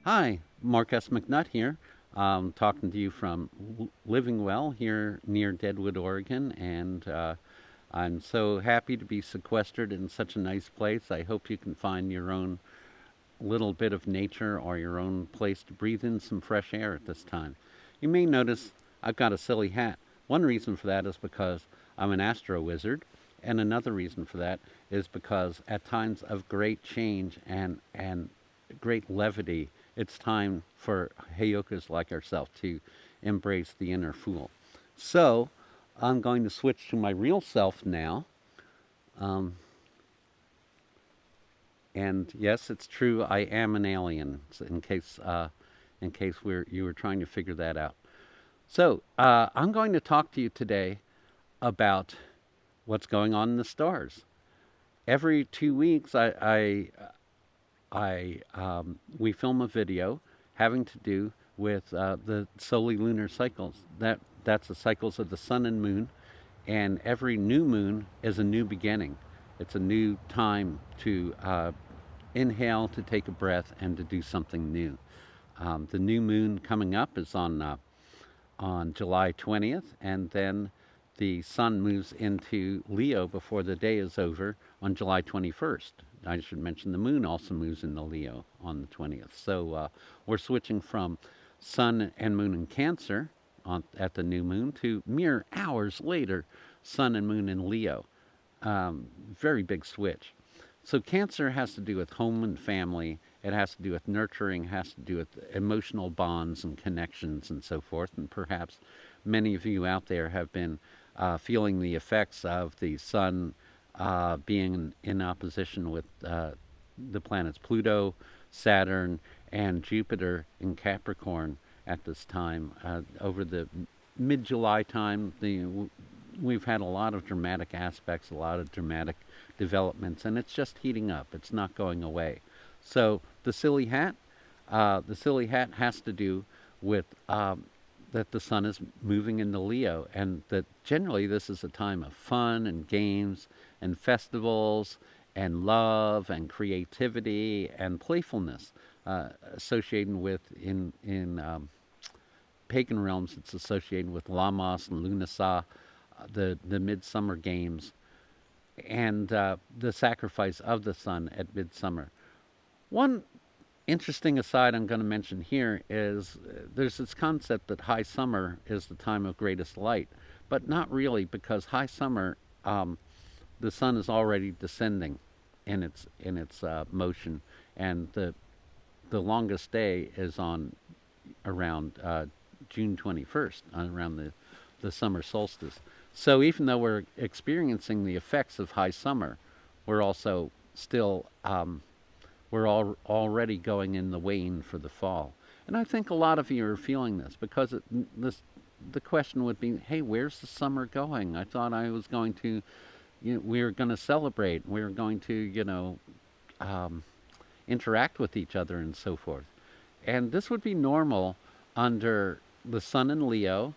Hi, Mark S. McNutt here, talking to you from Living Well here near Deadwood, Oregon, and I'm so happy to be sequestered in such a nice place. I hope you can find your own little bit of nature or your own place to breathe in some fresh air at this time. You may notice I've got a silly hat. One reason for that is because I'm an astro wizard, and another reason for that is because at times of great change and great levity, it's time for Heyokas like ourselves to embrace the inner fool. So I'm going to switch to my real self now. Um, and yes, it's true. I am an alien. So in case you were trying to figure that out. So I'm going to talk to you today about what's going on in the stars. Every 2 weeks, we film a video having to do with the solar lunar cycles. That's the cycles of the sun and moon, and every new moon is a new beginning. It's a new time to inhale, to take a breath, and to do something new. The new moon coming up is on July 20th, and then the sun moves into Leo before the day is over on July 21st. I should mention the moon also moves into Leo on the 20th. So we're switching from sun and moon in Cancer at the new moon to mere hours later, sun and moon in Leo. Very big switch. So Cancer has to do with home and family. It has to do with nurturing, has to do with emotional bonds and connections and so forth. And perhaps many of you out there have been feeling the effects of the sun being in opposition with the planets Pluto, Saturn, and Jupiter in Capricorn at this time. Over the mid-July time, we've had a lot of dramatic aspects, a lot of dramatic developments, and it's just heating up. It's not going away. So the silly hat has to do with that the sun is moving into Leo, and that generally this is a time of fun and games and festivals and love and creativity and playfulness associated with in pagan realms. It's associated with Lamos and Lunasa, the midsummer games, and the sacrifice of the sun at midsummer. One interesting aside I'm going to mention here is there's this concept that high summer is the time of greatest light, but not really, because high summer, the sun is already descending in its motion, and the longest day is on around June 21st, around the summer solstice. So even though we're experiencing the effects of high summer, we're also still already going in the wane for the fall. And I think a lot of you are feeling this because the question would be, hey, where's the summer going? I thought I was going to, we were going to celebrate, we were going to, um, interact with each other and so forth. And this would be normal under the sun in Leo,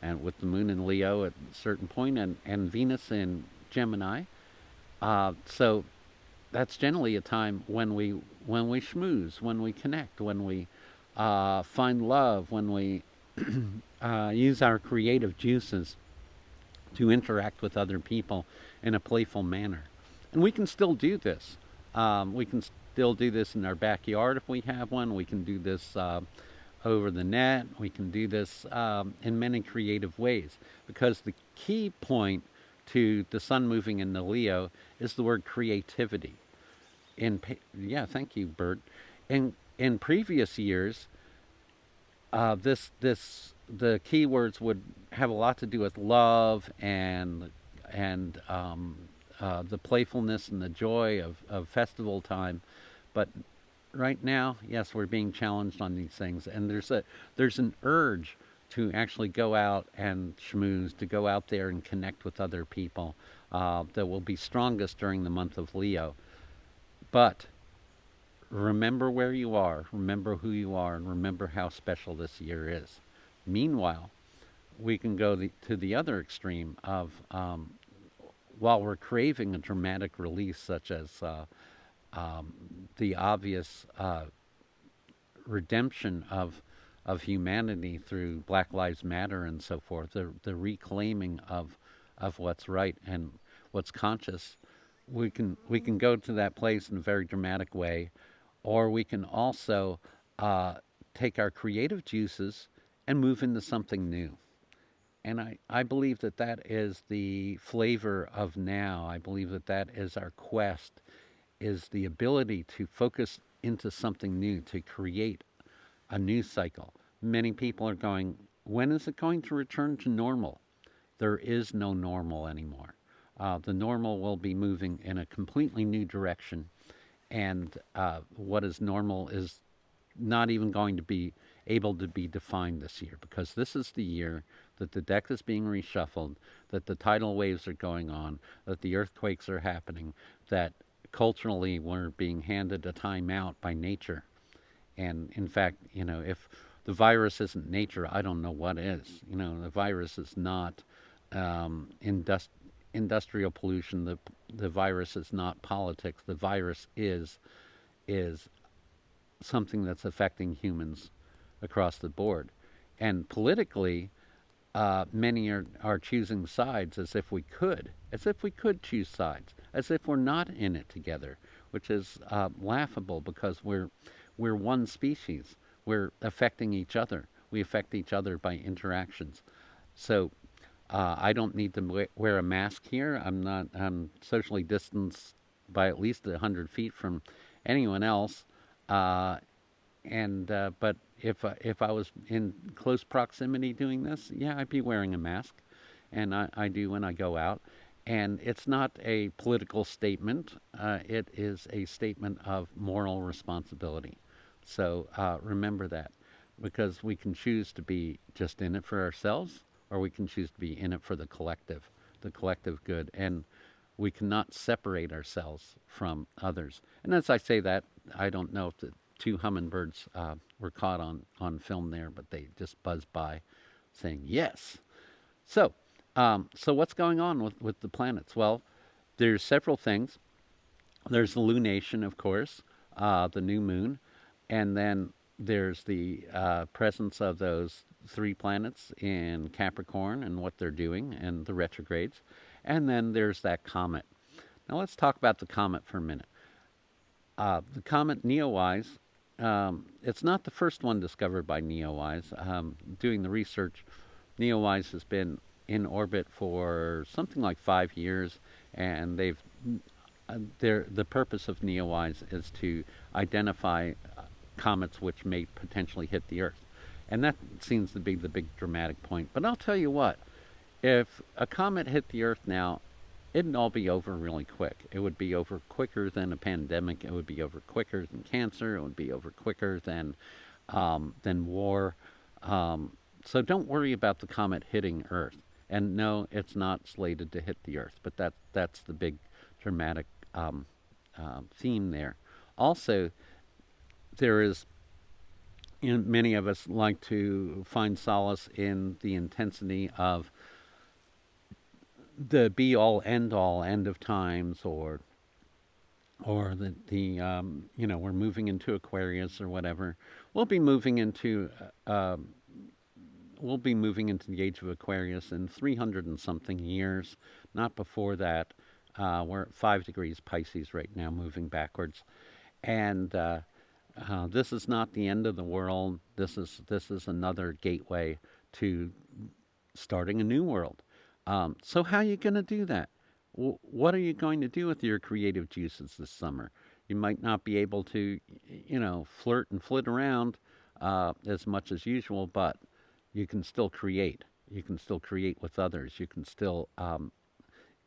and with the moon in Leo at a certain point, and Venus in Gemini. So that's generally a time when we schmooze, when we connect, when we find love, when we use our creative juices to interact with other people in a playful manner. And we can still do this. We can still do this in our backyard if we have one. We can do this over the net. We can do this in many creative ways, because the key point to the sun moving into Leo is the word creativity. Yeah, thank you, Bert. In previous years, the keywords would have a lot to do with love and the playfulness and the joy of festival time, but right now, yes, we're being challenged on these things, and there's an urge to actually go out and schmooze, to go out there and connect with other people that will be strongest during the month of Leo. But remember where you are, remember who you are, and remember how special this year is. Meanwhile, we can go to the other extreme of while we're craving a dramatic release, such as the obvious redemption of humanity through Black Lives Matter and so forth, the reclaiming of what's right and what's conscious. We can go to that place in a very dramatic way, or we can also uh, take our creative juices and move into something new. And I believe that that is the flavor of now. I believe that that is our quest, is the ability to focus into something new, to create a news cycle. Many people are going, when is it going to return to normal? There is no normal anymore. The normal will be moving in a completely new direction, and what is normal is not even going to be able to be defined this year, because this is the year that the deck is being reshuffled, that the tidal waves are going on, that the earthquakes are happening, that culturally we're being handed a time out by nature. And in fact, if the virus isn't nature, I don't know what is. The virus is not industrial pollution. The virus is not politics. The virus is something that's affecting humans across the board. And politically, many are choosing sides as if we could choose sides, as if we're not in it together, which is laughable because we're one species. We're affecting each other. We affect each other by interactions. So I don't need to wear a mask here. I'm socially distanced by at least 100 feet from anyone else. Uh, and but if I was in close proximity doing this, yeah, I'd be wearing a mask, and I do when I go out. And it's not a political statement. It is a statement of moral responsibility. So remember that, because we can choose to be just in it for ourselves, or we can choose to be in it for the collective good, and we cannot separate ourselves from others. And as I say that, I don't know if the two hummingbirds were caught on film there, but they just buzzed by saying yes. So what's going on with the planets? Well, there's several things. There's the lunation, of course, the new moon, and then there's the presence of those three planets in Capricorn and what they're doing and the retrogrades. And then there's that comet. Now let's talk about the comet for a minute. The comet Neowise, it's not the first one discovered by Neowise. Doing the research, Neowise has been in orbit for something like 5 years, and the purpose of Neowise is to identify comets which may potentially hit the Earth, and that seems to be the big dramatic point. But I'll tell you what, if a comet hit the Earth now, it'd all be over really quick. It would be over quicker than a pandemic. It would be over quicker than cancer. It would be over quicker than war. So don't worry about the comet hitting Earth. And no, it's not slated to hit the Earth, but that's the big dramatic theme there. Also, there is, many of us like to find solace in the intensity of the be all end of times, or we're moving into Aquarius or whatever. We'll be moving into uh, we'll be moving into the age of Aquarius in 300 and something years, not before that. We're at 5 degrees Pisces right now, moving backwards, and this is not the end of the world. This is another gateway to starting a new world. So how are you going to do that? What are you going to do with your creative juices this summer? You might not be able to, flirt and flit around as much as usual, but you can still create. You can still create with others. You can still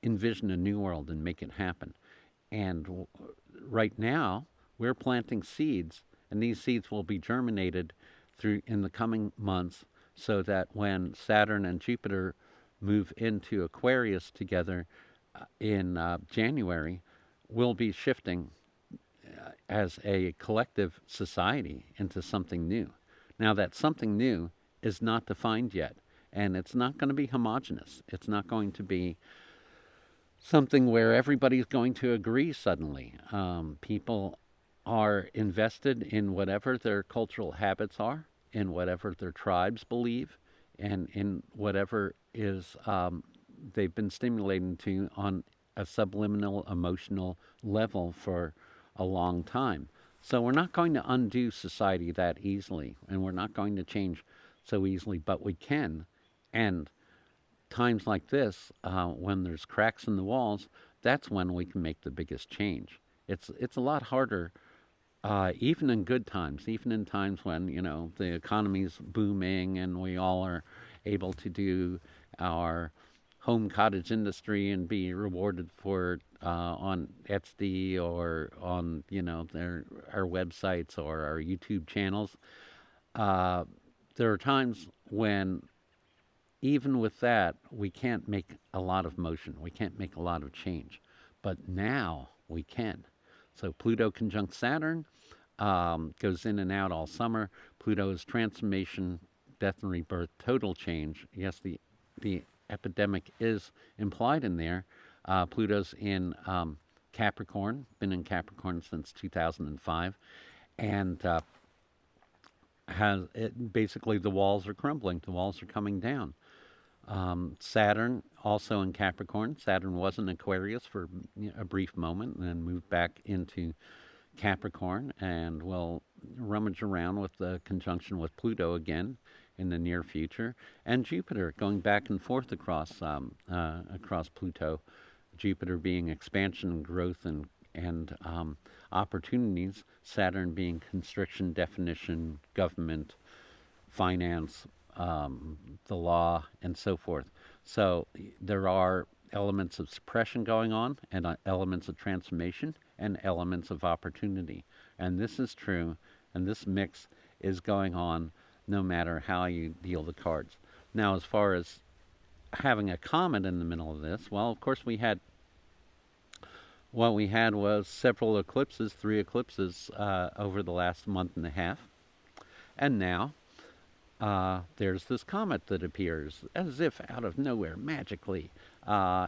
envision a new world and make it happen. And right now, we're planting seeds, and these seeds will be germinated through in the coming months, so that when Saturn and Jupiter move into Aquarius together in January, we'll be shifting as a collective society into something new. Now, that something new is not defined yet, and it's not going to be homogenous. It's not going to be something where everybody's going to agree suddenly. People are invested in whatever their cultural habits are, in whatever their tribes believe, and in whatever is they've been stimulated to on a subliminal emotional level for a long time. So we're not going to undo society that easily, and we're not going to change so easily, but we can. And times like this, when there's cracks in the walls, that's when we can make the biggest change. It's a lot harder, even in good times, even in times when the economy's booming and we all are able to do our home cottage industry and be rewarded for it on Etsy or on our websites or our YouTube channels. Uh, there are times when even with that, we can't make a lot of motion. We can't make a lot of change. But now we can. So Pluto conjunct Saturn goes in and out all summer. Pluto's transformation, death and rebirth, total change. Yes, the epidemic is implied in there. Pluto's in Capricorn, been in Capricorn since 2005, and has it basically the walls are crumbling. The walls are coming down. Saturn also in Capricorn. Saturn was in Aquarius for a brief moment and then moved back into Capricorn and will rummage around with the conjunction with Pluto again in the near future. And Jupiter going back and forth across Pluto. Jupiter being expansion and growth and opportunities. Saturn being constriction, definition, government, finance, the law, and so forth. So there are elements of suppression going on, and elements of transformation, and elements of opportunity. And this is true, and this mix is going on no matter how you deal the cards. Now, as far as having a comet in the middle of this, well, of course, what we had was several eclipses, 3 eclipses over the last month and a half. And now there's this comet that appears as if out of nowhere, magically,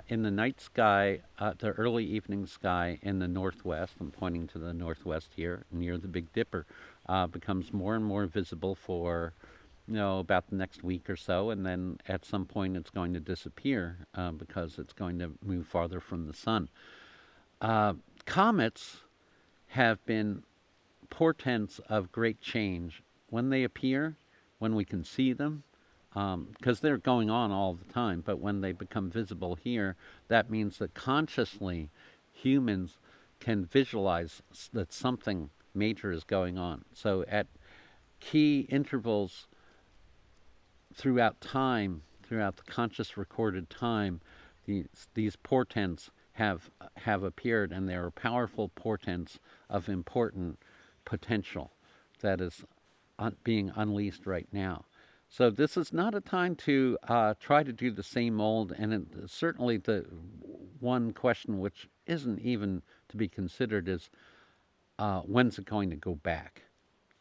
in the night sky, the early evening sky in the northwest. I'm pointing to the northwest here, near the Big Dipper, becomes more and more visible for, about the next week or so, and then at some point it's going to disappear because it's going to move farther from the sun. Comets have been portents of great change when they appear, when we can see them, because they're going on all the time. But when they become visible here, that means that consciously humans can visualize that something major is going on. So at key intervals throughout time, throughout the conscious recorded time, these portents have appeared, and they are powerful portents of important potential that is being unleashed right now. So this is not a time to try to do the same old, and certainly the one question which isn't even to be considered is when's it going to go back?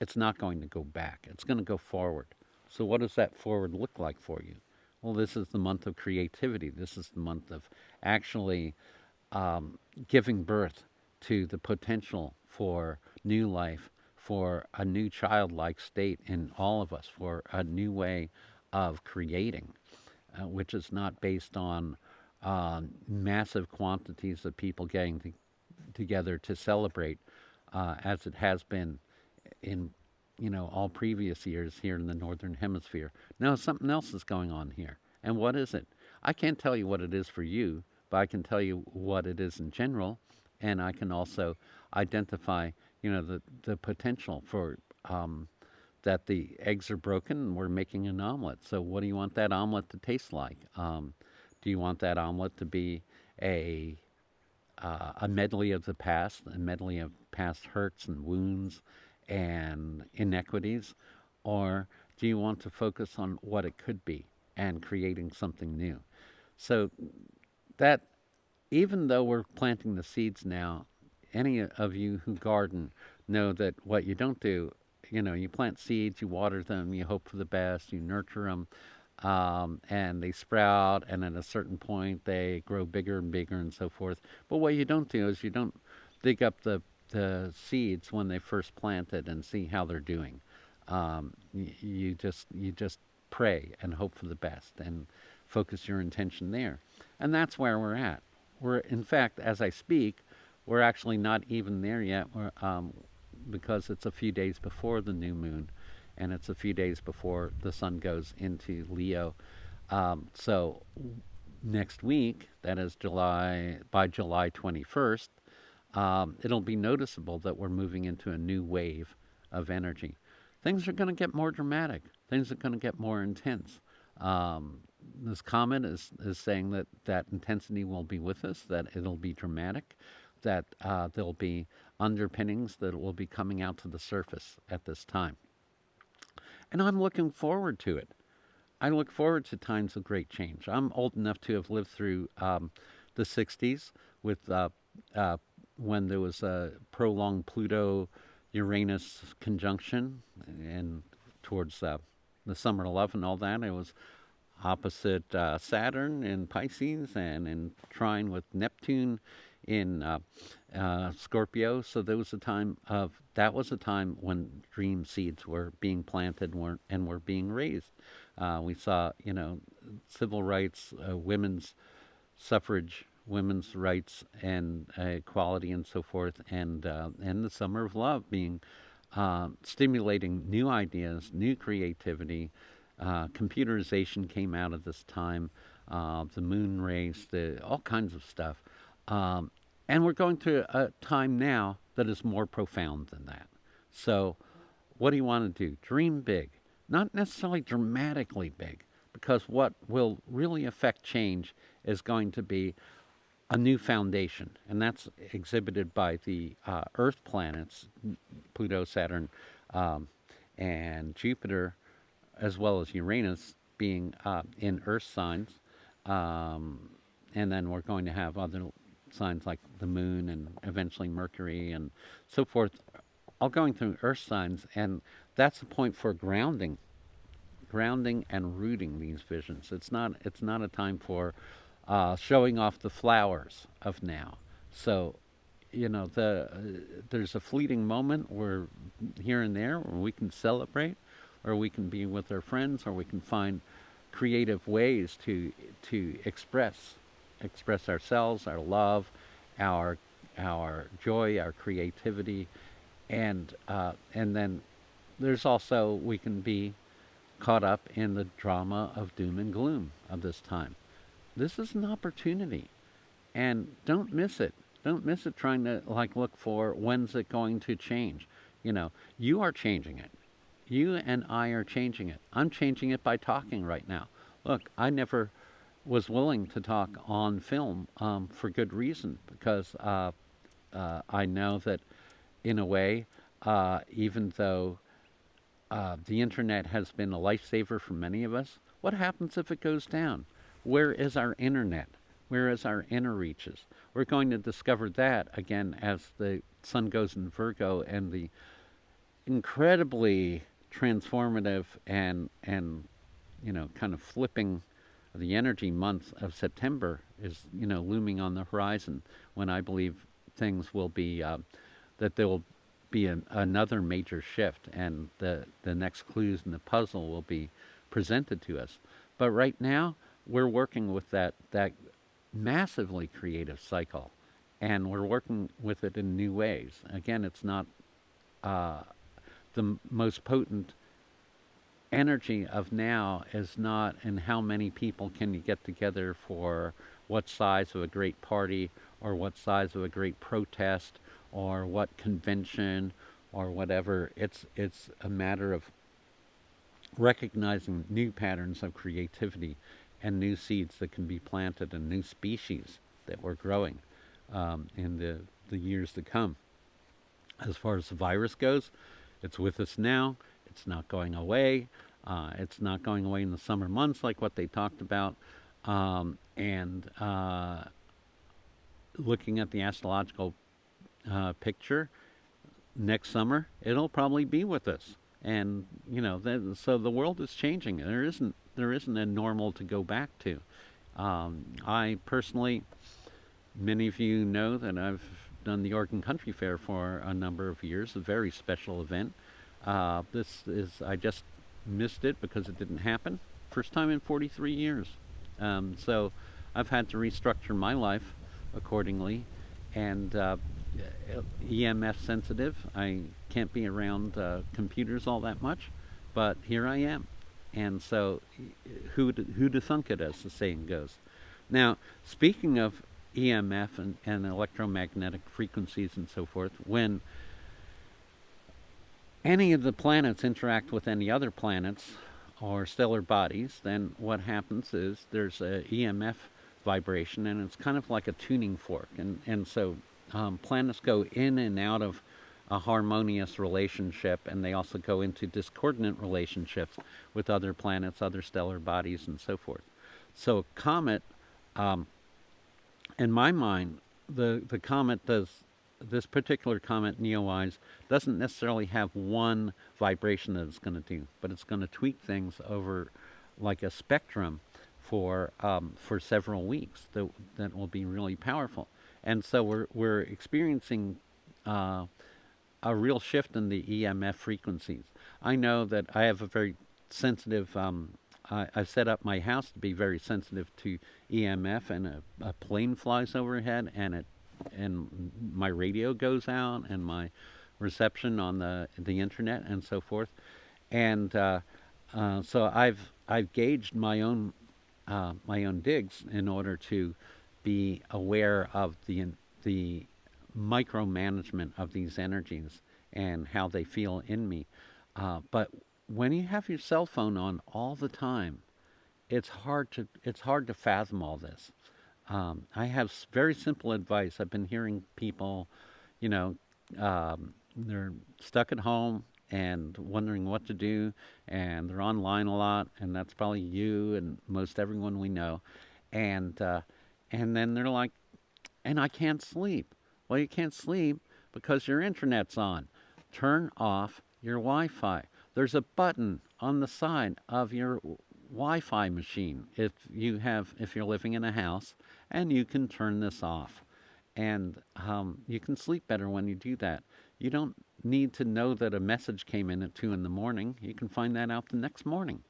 It's not going to go back. It's going to go forward. So what does that forward look like for you? Well, this is the month of creativity. This is the month of actually giving birth to the potential for new life, for a new childlike state in all of us, for a new way of creating, which is not based on massive quantities of people getting together to celebrate, as it has been in all previous years here in the northern hemisphere. No, something else is going on here. And what is it? I can't tell you what it is for you, but I can tell you what it is in general, and I can also identify, the potential for that the eggs are broken and we're making an omelet. So, what do you want that omelet to taste like? Do you want that omelet to be a medley of the past, a medley of past hurts and wounds and inequities, or do you want to focus on what it could be and creating something new? So that even though we're planting the seeds now, any of you who garden know that what you don't do, you plant seeds, you water them, you hope for the best, you nurture them, and they sprout, and at a certain point they grow bigger and bigger and so forth. But what you don't do is you don't dig up the seeds when they first planted and see how they're doing. You just pray and hope for the best and focus your intention there. And that's where we're at. We're, in fact, as I speak, we're actually not even there yet. Because it's a few days before the new moon, and it's a few days before the sun goes into Leo. So next week, that is by July 21st, it'll be noticeable that we're moving into a new wave of energy. Things are going to get more dramatic. Things are going to get more intense. This comet is saying that that intensity will be with us, that it'll be dramatic, that there'll be underpinnings that will be coming out to the surface at this time. And I'm looking forward to it. I look forward to times of great change. I'm old enough to have lived through the 60s with when there was a prolonged Pluto Uranus conjunction and towards the summer of love and all that. It was opposite Saturn in Pisces and in trine with Neptune in Scorpio. So there was a time of that was a time when dream seeds were being planted and were being raised. We saw, civil rights, women's suffrage, women's rights, and equality, and so forth, and the summer of love being stimulating new ideas, new creativity. Computerization came out of this time, the moon race, all kinds of stuff. And we're going through a time now that is more profound than that. So, what do you want to do? Dream big. Not necessarily dramatically big, because what will really affect change is going to be a new foundation. And that's exhibited by the Earth planets, Pluto, Saturn, and Jupiter, as well as Uranus being in Earth signs. And then we're going to have other signs like the moon and eventually Mercury and so forth, all going through Earth signs. And that's the point for grounding and rooting these visions. It's not a time for showing off the flowers of now. So, there's a fleeting moment where here and there where we can celebrate, or we can be with our friends, or we can find creative ways to express ourselves, our love, our joy, our creativity, and then there's also we can be caught up in the drama of doom and gloom of this time. This is an opportunity, and don't miss it. Don't miss it trying to look for when's it going to change. You are changing it. You and I are changing it. I'm changing it by talking right now. Look, I never was willing to talk on film for good reason, because I know that in a way, even though the internet has been a lifesaver for many of us, what happens if it goes down? Where is our internet? Where is our inner reaches? We're going to discover that again as the sun goes in Virgo, and the incredibly transformative and kind of flipping the energy month of September is looming on the horizon, when I believe things will be that there will be another major shift, and the next clues in the puzzle will be presented to us. But right now we're working with that massively creative cycle, and we're working with it in new ways. Again, it's not the most potent energy of now is not in how many people can you get together for what size of a great party, or what size of a great protest, or what convention, or whatever. It's a matter of recognizing new patterns of creativity and new seeds that can be planted, and new species that we're growing in the years to come. As far as the virus goes, it's with us now. It's not going away. It's not going away in the summer months like what they talked about. And looking at the astrological picture, next summer it'll probably be with us. And so the world is changing. There isn't a normal to go back to. I personally, many of you know that I've done the Oregon Country Fair for a number of years, a very special event. I just missed it because it didn't happen. First time in 43 years. So I've had to restructure my life accordingly. And EMF sensitive. I can't be around computers all that much, but here I am. And so, who to thunk it, as the saying goes. Now, speaking of EMF and electromagnetic frequencies and so forth, when any of the planets interact with any other planets or stellar bodies, then what happens is there's a EMF vibration, and it's kind of like a tuning fork. And so planets go in and out of a harmonious relationship, and they also go into discordant relationships with other planets, other stellar bodies, and so forth. So a comet, in my mind, the comet does this particular comet, Neowise, doesn't necessarily have one vibration that it's going to do, but it's going to tweak things over like a spectrum for several weeks that will be really powerful. And so we're experiencing a real shift in the EMF frequencies. I know that I have a very sensitive. I've set up my house to be very sensitive to EMF, and a plane flies overhead, and my radio goes out, and my reception on the internet and so forth. And so I've gauged my own digs in order to be aware of the micromanagement of these energies and how they feel in me. But when you have your cell phone on all the time, it's hard to fathom all this. I have very simple advice. I've been hearing people, you know, they're stuck at home and wondering what to do, and they're online a lot, and that's probably you and most everyone we know, and then they're like, and I can't sleep. Well, you can't sleep because your internet's on. Turn off your Wi-Fi. There's a button on the side of your Wi-Fi machine if you're living in a house, and you can turn this off, and you can sleep better when you do that. You don't need to know that a message came in at 2 in the morning. You can find that out the next morning.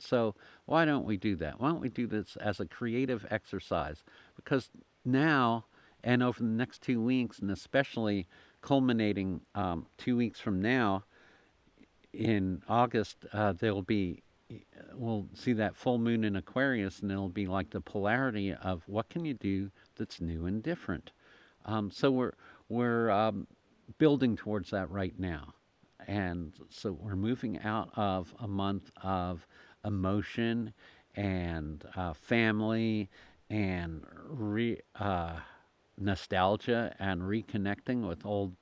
So why don't we do that? Why don't we do this as a creative exercise? Because now and over the next 2 weeks, and especially culminating 2 weeks from now in August, we'll see that full moon in Aquarius, and it'll be like the polarity of what can you do that's new and different. So we're building towards that right now. And so we're moving out of a month of emotion and family and nostalgia and reconnecting with old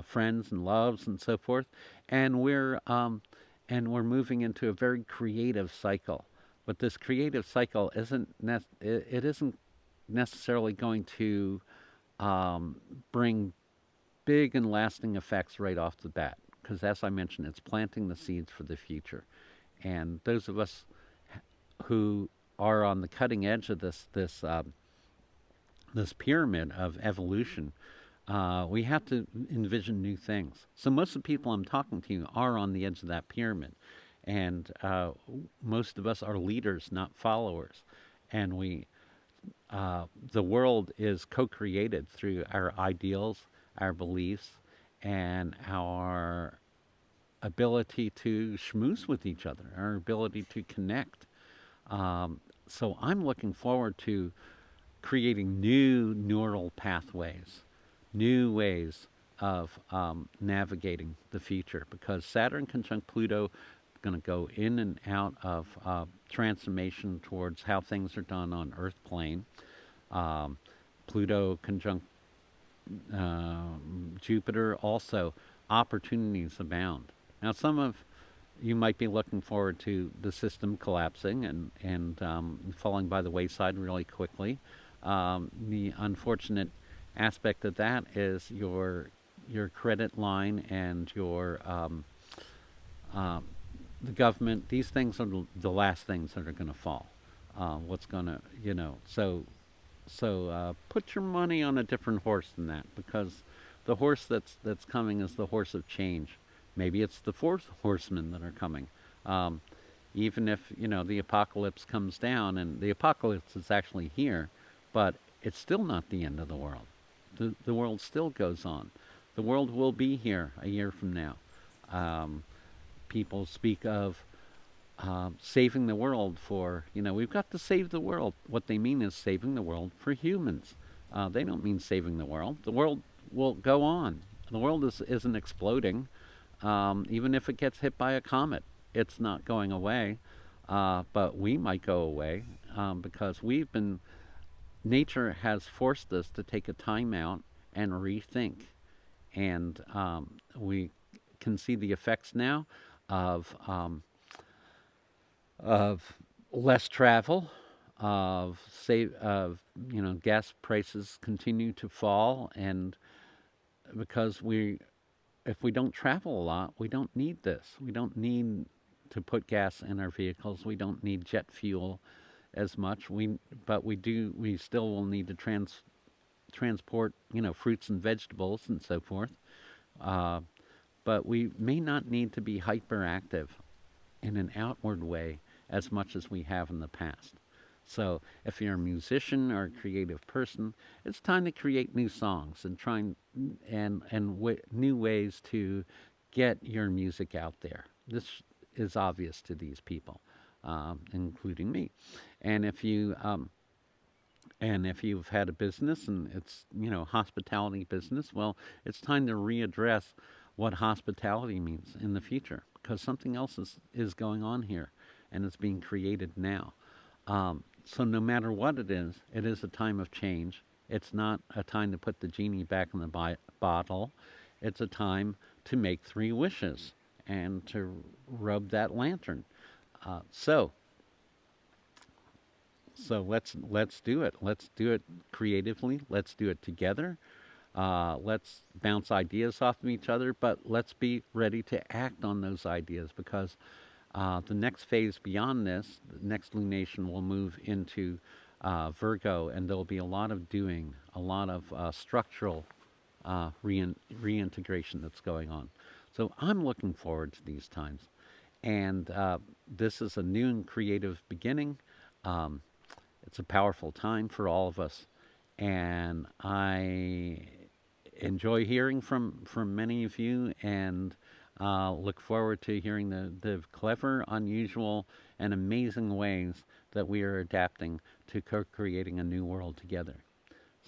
friends and loves and so forth. And we're moving into a very creative cycle. But this creative cycle isn't necessarily going to bring big and lasting effects right off the bat, because as I mentioned, it's planting the seeds for the future. And those of us who are on the cutting edge of this pyramid of evolution, we have to envision new things. So most of the people I'm talking to are on the edge of that pyramid, and most of us are leaders, not followers. And the world is co-created through our ideals, our beliefs, and our ability to schmooze with each other, our ability to connect. So I'm looking forward to creating new neural pathways, new ways of navigating the future, because Saturn conjunct Pluto is going to go in and out of transformation towards how things are done on Earth plane. Pluto conjunct Jupiter, also opportunities abound. Now, some of you might be looking forward to the system collapsing and falling by the wayside really quickly. The unfortunate aspect of that is your credit line and the government. These things are the last things that are going to fall. What's going to, so So put your money on a different horse than that, because the horse that's coming is the horse of change. Maybe it's the fourth horsemen that are coming. Um, Even if the apocalypse comes down, and the apocalypse is actually here, but it's still not the end of the world. The world still goes on. The world will be here a year from now. Um, People speak of saving the world for, we've got to save the world. What they mean is saving the world for humans. They don't mean saving the world. The world will go on. The world isn't exploding. Even if it gets hit by a comet, it's not going away. But we might go away because nature has forced us to take a time out and rethink. And we can see the effects now of of less travel, of gas prices continue to fall, and because if we don't travel a lot, we don't need this. We don't need to put gas in our vehicles. We don't need jet fuel as much. But we do. We still will need to transport, fruits and vegetables and so forth. Uh, but we may not need to be hyperactive in an outward way as much as we have in the past. So, if you're a musician or a creative person, it's time to create new songs and new ways to get your music out there. This is obvious to these people, including me. And if you've had a business and it's hospitality business, well, it's time to readdress what hospitality means in the future, because something else is going on here, and it's being created now. So no matter what it is a time of change. It's not a time to put the genie back in the bottle. It's a time to make three wishes and to rub that lantern. Uh, so so let's do it. Let's do it creatively. Let's do it together. Let's bounce ideas off of each other, but let's be ready to act on those ideas, because the next phase beyond this, the next lunation will move into Virgo, and there'll be a lot of doing, a lot of structural reintegration that's going on. So I'm looking forward to these times. And this is a new and creative beginning. Um, it's a powerful time for all of us. And I enjoy hearing from many of you, and look forward to hearing the clever, unusual, and amazing ways that we are adapting to creating a new world together.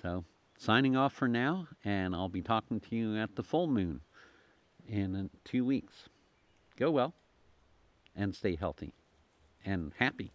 So, signing off for now, and I'll be talking to you at the full moon in 2 weeks. Go well, and stay healthy and happy.